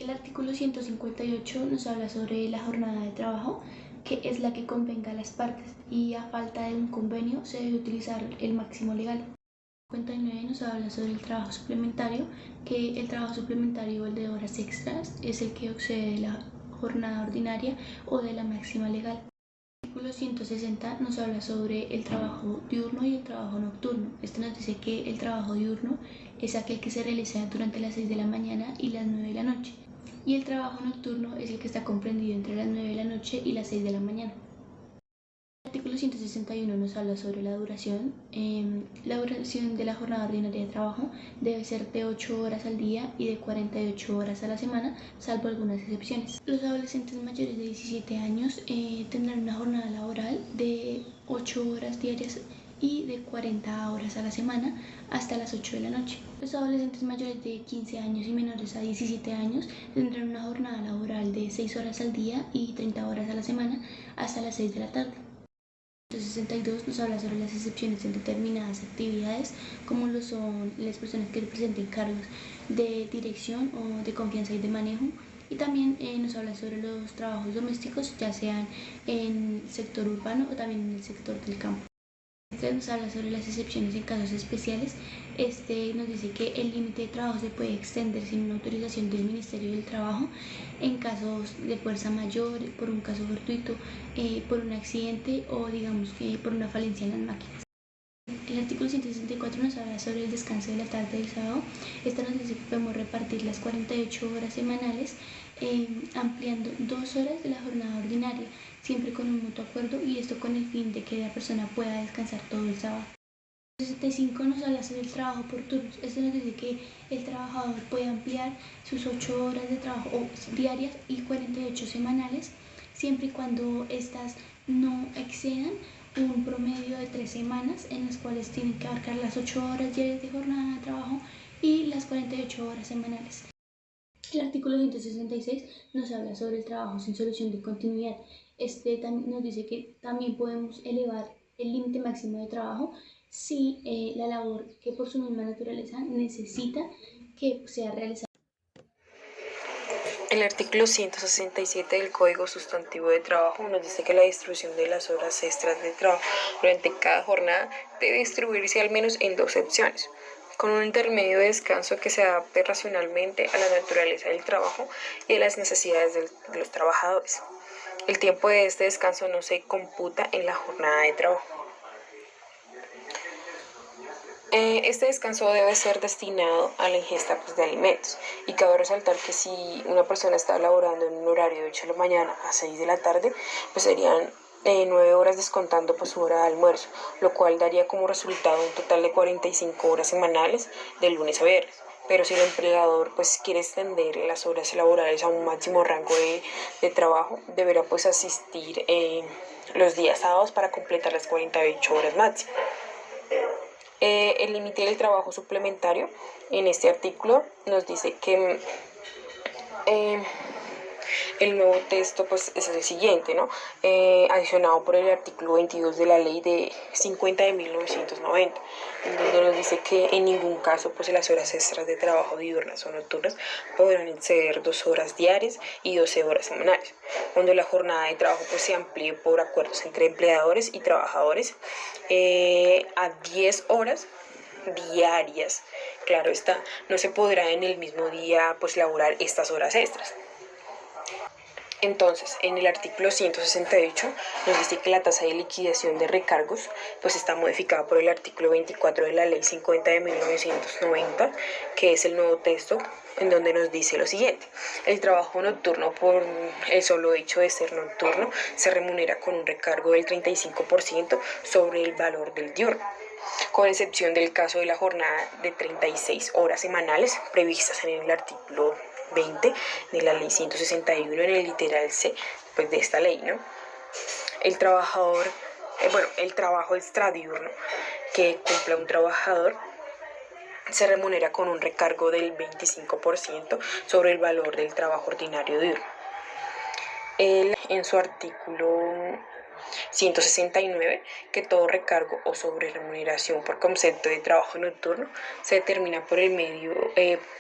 El artículo 158 nos habla sobre la jornada de trabajo, que es la que convenga a las partes, y a falta de un convenio se debe utilizar el máximo legal. El 59 nos habla sobre el trabajo suplementario, que el trabajo suplementario o el de horas extras es el que excede de la jornada ordinaria o de la máxima legal. El artículo 160 nos habla sobre el trabajo diurno y el trabajo nocturno. Este nos dice que el trabajo diurno es aquel que se realiza durante las 6 de la mañana y las 9 de la noche. Y el trabajo nocturno es el que está comprendido entre las 9 de la noche y las 6 de la mañana. El artículo 161 nos habla sobre la duración. La duración de la jornada ordinaria de trabajo debe ser de 8 horas al día y de 48 horas a la semana, salvo algunas excepciones. Los adolescentes mayores de 17 años tendrán una jornada laboral de 8 horas diarias y de 40 horas a la semana hasta las 8 de la noche. Los adolescentes mayores de 15 años y menores a 17 años tendrán una jornada laboral de 6 horas al día y 30 horas a la semana hasta las 6 de la tarde. El 62 nos habla sobre las excepciones en determinadas actividades, como lo son las personas que representen cargos de dirección o de confianza y de manejo. Y también nos habla sobre los trabajos domésticos, ya sean en el sector urbano o también en el sector del campo. Este nos habla sobre las excepciones en casos especiales. Este nos dice que el límite de trabajo se puede extender sin una autorización del Ministerio del Trabajo en casos de fuerza mayor, por un caso fortuito, por un accidente o digamos que por una falencia en las máquinas. El artículo 164 nos habla sobre el descanso de la tarde del sábado. Esta nos dice que podemos repartir las 48 horas semanales ampliando 2 horas de la jornada ordinaria, siempre con un mutuo acuerdo, y esto con el fin de que la persona pueda descansar todo el sábado. El 65 nos habla sobre el trabajo por turnos. Esto nos dice que el trabajador puede ampliar sus 8 horas de trabajo diarias y 48 semanales, siempre y cuando estas no excedan un promedio de 3 semanas, en las cuales tienen que abarcar las 8 horas diarias de jornada de trabajo y las 48 horas semanales. El artículo 166 nos habla sobre el trabajo sin solución de continuidad. Este nos dice que también podemos elevar el límite máximo de trabajo si la labor que por su misma naturaleza necesita que sea realizada. El artículo 167 del Código Sustantivo de Trabajo nos dice que la distribución de las horas extras de trabajo durante cada jornada debe distribuirse al menos en 2 secciones, con un intermedio de descanso que se adapte racionalmente a la naturaleza del trabajo y a las necesidades de los trabajadores. El tiempo de este descanso no se computa en la jornada de trabajo. Este descanso debe ser destinado a la ingesta de alimentos, y cabe resaltar que si una persona está laborando en un horario de 8 de la mañana a 6 de la tarde, pues serían 9 horas descontando su hora de almuerzo, lo cual daría como resultado un total de 45 horas semanales de lunes a viernes. Pero si el empleador pues quiere extender las horas laborales a un máximo rango de trabajo, deberá pues asistir los días sábados para completar las 48 horas máximas. El límite del trabajo suplementario en este artículo nos dice que el nuevo texto pues es el siguiente, ¿no? Adicionado por el artículo 22 de la ley de 50 de 1990, en donde nos dice que en ningún caso pues las horas extras de trabajo diurnas o nocturnas podrán exceder 2 horas diarias y 12 horas semanales, cuando la jornada de trabajo pues se amplíe por acuerdos entre empleadores y trabajadores a 10 horas diarias. Claro está, no se podrá en el mismo día pues laborar estas horas extras. Entonces, en el artículo 168 nos dice que la tasa de liquidación de recargos pues está modificada por el artículo 24 de la ley 50 de 1990, que es el nuevo texto, en donde nos dice lo siguiente: el trabajo nocturno, por el solo hecho de ser nocturno, se remunera con un recargo del 35% sobre el valor del diurno, con excepción del caso de la jornada de 36 horas semanales previstas en el artículo 20 de la ley 161 en el literal C pues de esta ley, ¿no? El trabajador, el trabajo extradiurno que cumpla un trabajador se remunera con un recargo del 25% sobre el valor del trabajo ordinario diurno. Él, en su artículo 169, que todo recargo o sobreremuneración por concepto de trabajo nocturno se determina por el medio,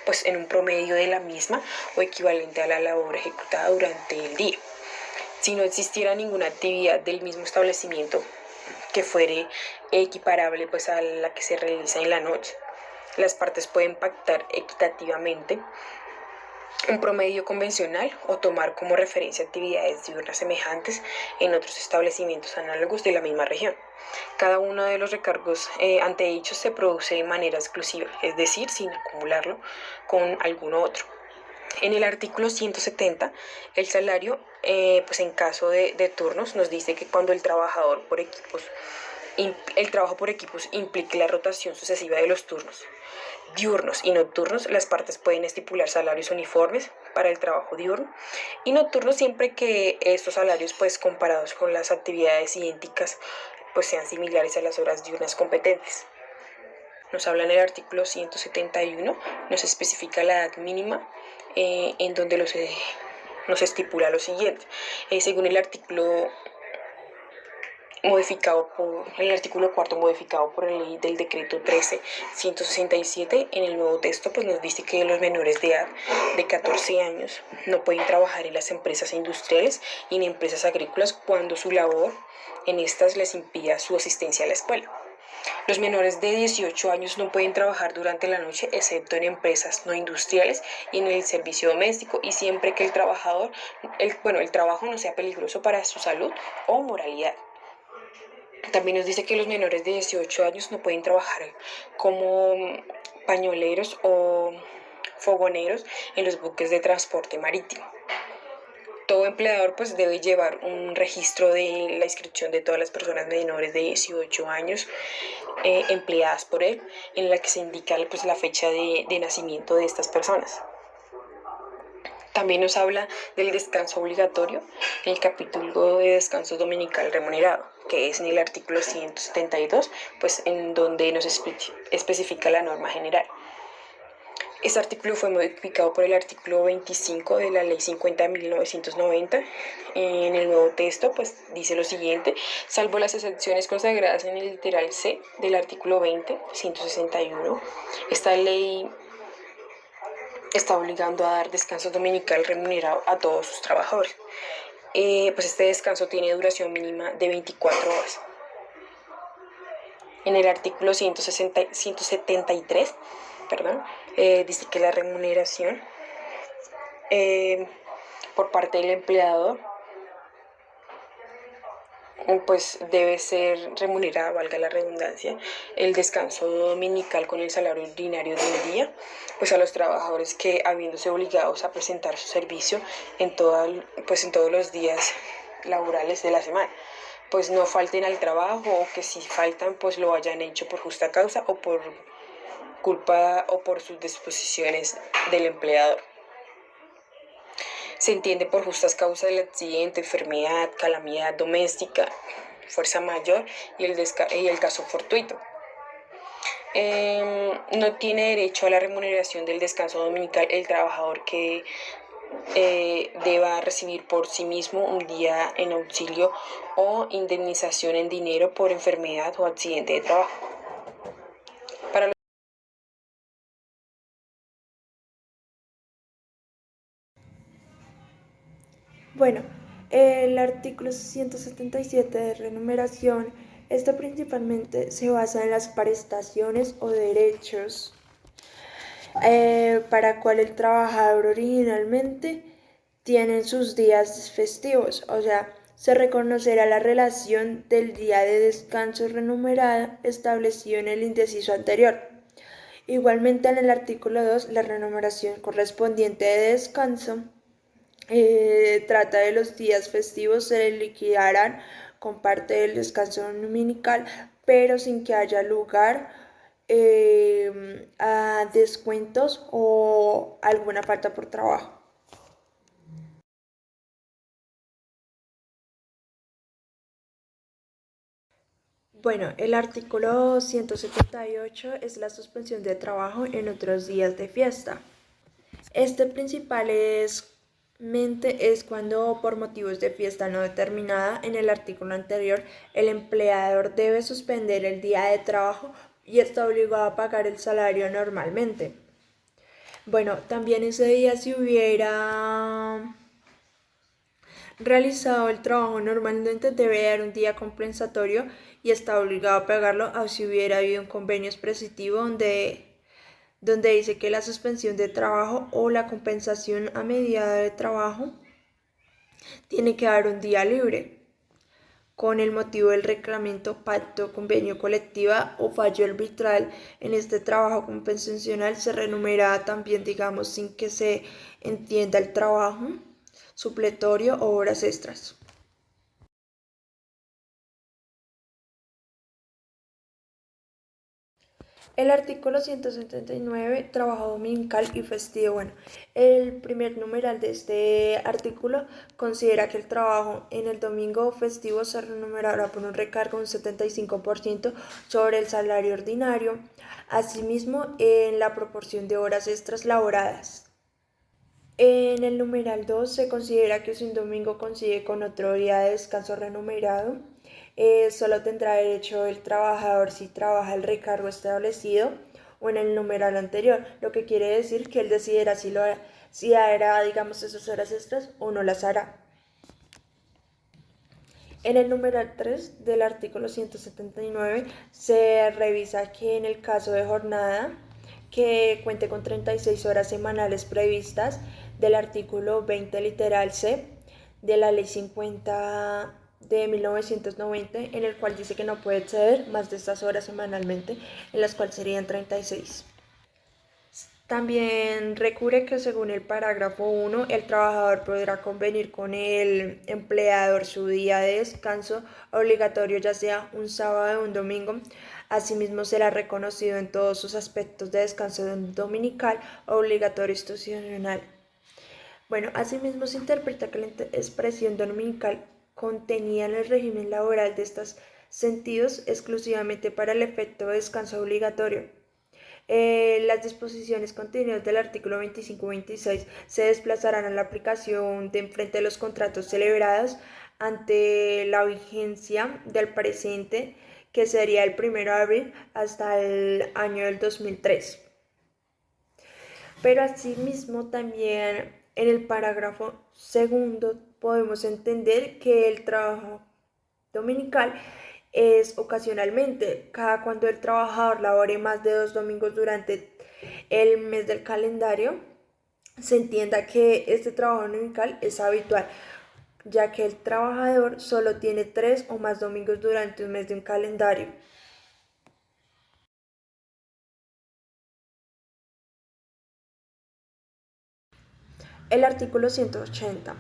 pues en un promedio de la misma o equivalente a la labor ejecutada durante el día. Si no existiera ninguna actividad del mismo establecimiento que fuere equiparable pues a la que se realiza en la noche, las partes pueden pactar equitativamente un promedio convencional o tomar como referencia actividades diurnas semejantes en otros establecimientos análogos de la misma región. Cada uno de los recargos antedichos se produce de manera exclusiva, es decir, sin acumularlo con alguno otro. En el artículo 170, el salario, pues en caso de turnos, nos dice que cuando el trabajador por equipos, el trabajo por equipos implique la rotación sucesiva de los turnos diurnos y nocturnos, las partes pueden estipular salarios uniformes para el trabajo diurno y nocturno siempre que estos salarios, pues comparados con las actividades idénticas, pues sean similares a las horas diurnas competentes. Nos habla en el artículo 171, nos especifica la edad mínima en donde nos estipula lo siguiente. Según el artículo el artículo cuarto modificado por la ley del decreto 13.167, en el nuevo texto pues nos dice que los menores de edad de 14 años no pueden trabajar en las empresas industriales y en empresas agrícolas cuando su labor en estas les impida su asistencia a la escuela. Los menores de 18 años no pueden trabajar durante la noche excepto en empresas no industriales y en el servicio doméstico y siempre que el trabajo no sea peligroso para su salud o moralidad. También nos dice que los menores de 18 años no pueden trabajar como pañoleros o fogoneros en los buques de transporte marítimo. Todo empleador pues debe llevar un registro de la inscripción de todas las personas menores de 18 años empleadas por él, en la que se indica pues la fecha de nacimiento de estas personas. También nos habla del descanso obligatorio en el capítulo de descanso dominical remunerado, que es en el artículo 172, pues en donde nos especifica la norma general. Este artículo fue modificado por el artículo 25 de la Ley 50 de 1990. En el nuevo texto, pues dice lo siguiente: salvo las excepciones consagradas en el literal C del artículo 20, 161, esta ley está obligando a dar descanso dominical remunerado a todos sus trabajadores. Pues este descanso tiene duración mínima de 24 horas. En el artículo 173, dice que la remuneración por parte del empleador pues debe ser remunerada, valga la redundancia, el descanso dominical con el salario ordinario de un día, pues a los trabajadores que, habiéndose obligados a presentar su servicio en todos los días laborales de la semana, pues no falten al trabajo, o que si faltan pues lo hayan hecho por justa causa o por culpa o por sus disposiciones del empleador. Se entiende por justas causas el accidente, enfermedad, calamidad doméstica, fuerza mayor y el caso fortuito. No tiene derecho a la remuneración del descanso dominical el trabajador que deba recibir por sí mismo un día en auxilio o indemnización en dinero por enfermedad o accidente de trabajo. Bueno, el artículo 177 de remuneración, principalmente se basa en las prestaciones o derechos para cual el trabajador originalmente tiene sus días festivos, o sea, se reconocerá la relación del día de descanso remunerado establecido en el inciso anterior. Igualmente en el artículo 2, la remuneración correspondiente de descanso trata de los días festivos, se liquidarán con parte del descanso dominical, pero sin que haya lugar a descuentos o alguna falta por trabajo. Bueno, el artículo 178 es la suspensión de trabajo en otros días de fiesta. Principal es Mente es cuando por motivos de fiesta no determinada en el artículo anterior el empleador debe suspender el día de trabajo y está obligado a pagar el salario normalmente. Bueno, también ese día si hubiera realizado el trabajo normalmente debe dar un día compensatorio y está obligado a pagarlo, o si hubiera habido un convenio expresitivo donde dice que la suspensión de trabajo o la compensación a medida de trabajo tiene que dar un día libre con el motivo del reclamamiento, pacto, convenio colectiva o fallo arbitral. En este trabajo compensacional se remunera también, digamos, sin que se entienda el trabajo supletorio o horas extras. El artículo 179, trabajo dominical y festivo. Bueno, el primer numeral de este artículo considera que el trabajo en el domingo festivo se remunerará por un recargo de un 75% sobre el salario ordinario, asimismo en la proporción de horas extras laboradas. En el numeral 2 se considera que si un domingo coincide con otro día de descanso remunerado, solo tendrá derecho el trabajador si trabaja el recargo establecido o en el numeral anterior, lo que quiere decir que él decidirá si hará, digamos, esas horas extras o no las hará. En el numeral 3 del artículo 179 se revisa que en el caso de jornada que cuente con 36 horas semanales previstas del artículo 20 literal C de la ley 50 de 1990, en el cual dice que no puede exceder más de estas horas semanalmente, en las cuales serían 36. También recurre que según el parágrafo 1, el trabajador podrá convenir con el empleador su día de descanso obligatorio, ya sea un sábado o un domingo. Asimismo, será reconocido en todos sus aspectos de descanso dominical obligatorio institucional. Bueno, asimismo se interpreta que la expresión dominical contenía en el régimen laboral de estos sentidos exclusivamente para el efecto de descanso obligatorio. Las disposiciones contenidas del artículo 25-26 se desplazarán a la aplicación de frente de los contratos celebrados ante la vigencia del presente, que sería el 1 de abril hasta el año del 2003. Pero asimismo también en el parágrafo segundo podemos entender que el trabajo dominical es ocasionalmente, cada cuando el trabajador labore más de 2 domingos durante el mes del calendario, se entienda que este trabajo dominical es habitual, ya que el trabajador solo tiene 3 o más domingos durante un mes de un calendario. El artículo 180.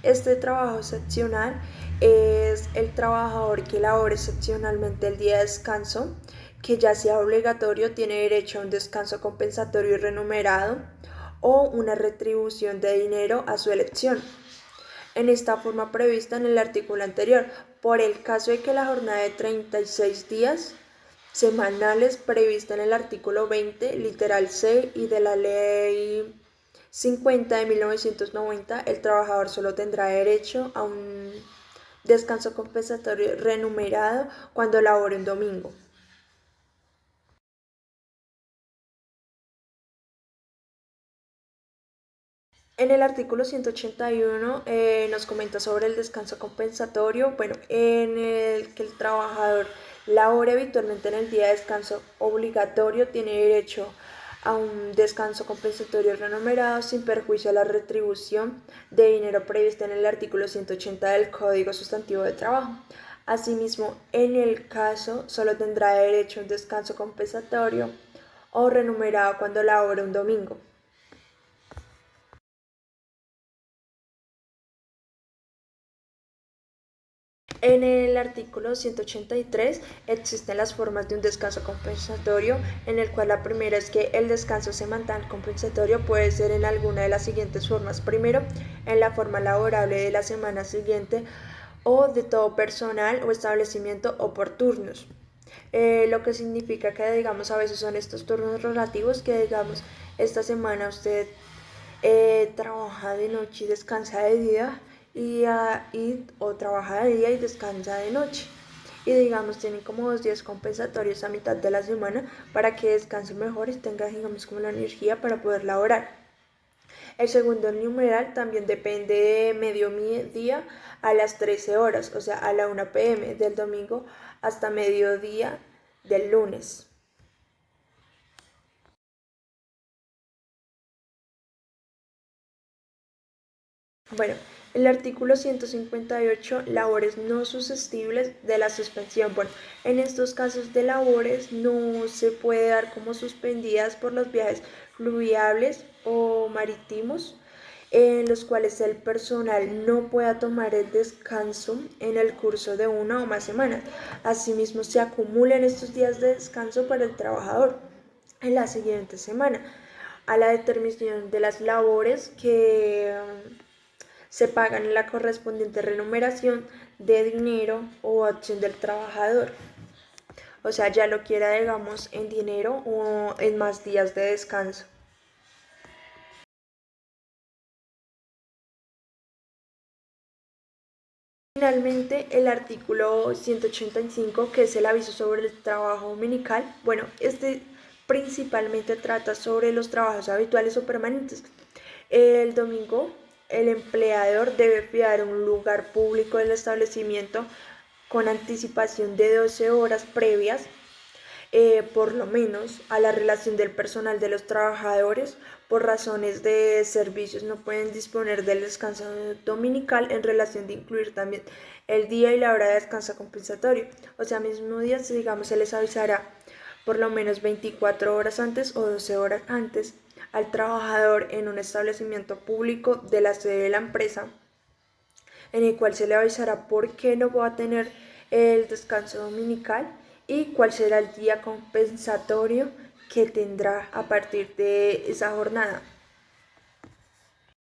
Este trabajo excepcional es el trabajador que labore excepcionalmente el día de descanso, que ya sea obligatorio, tiene derecho a un descanso compensatorio y remunerado o una retribución de dinero a su elección, en esta forma prevista en el artículo anterior, por el caso de que la jornada de 36 días semanales prevista en el artículo 20, literal C y de la ley 50 de 1990, el trabajador solo tendrá derecho a un descanso compensatorio remunerado cuando labore un domingo. En el artículo 181 nos comenta sobre el descanso compensatorio, bueno, en el que el trabajador labore habitualmente en el día de descanso obligatorio tiene derecho a un descanso compensatorio remunerado sin perjuicio a la retribución de dinero prevista en el artículo 180 del Código Sustantivo de Trabajo. Asimismo, en el caso solo tendrá derecho a un descanso compensatorio o remunerado cuando labore un domingo. En el artículo 183 existen las formas de un descanso compensatorio, en el cual la primera es que el descanso semanal compensatorio puede ser en alguna de las siguientes formas. Primero, en la forma laborable de la semana siguiente o de todo personal o establecimiento o por turnos. Lo que significa que, digamos, a veces son estos turnos relativos que, digamos, esta semana usted trabaja de noche y descansa de día o trabaja de día y descansa de noche. Y digamos, tienen como 2 días compensatorios a mitad de la semana para que descanse mejor y tenga, digamos, como la energía para poder laborar. El segundo numeral también depende de mediodía a las 13 horas, o sea, a la 1 p.m. del domingo hasta mediodía del lunes. Bueno, el artículo 158, labores no susceptibles de la suspensión. Bueno, en estos casos de labores no se puede dar como suspendidas por los viajes fluviales o marítimos en los cuales el personal no pueda tomar el descanso en el curso de 1 o más semanas. Asimismo, se acumulan estos días de descanso para el trabajador en la siguiente semana a la determinación de las labores que se pagan la correspondiente remuneración de dinero o acción del trabajador. O sea, ya lo quiera, digamos, en dinero o en más días de descanso. Finalmente, el artículo 185, que es el aviso sobre el trabajo dominical, bueno, este principalmente trata sobre los trabajos habituales o permanentes. El domingo, el empleador debe fijar un lugar público del establecimiento con anticipación de 12 horas previas, por lo menos, a la relación del personal de los trabajadores. Por razones de servicios no pueden disponer del descanso dominical en relación de incluir también el día y la hora de descanso compensatorio. O sea, mismo día, digamos, se les avisará por lo menos 24 horas antes o 12 horas antes al trabajador en un establecimiento público de la sede de la empresa, en el cual se le avisará por qué no va a tener el descanso dominical y cuál será el día compensatorio que tendrá a partir de esa jornada.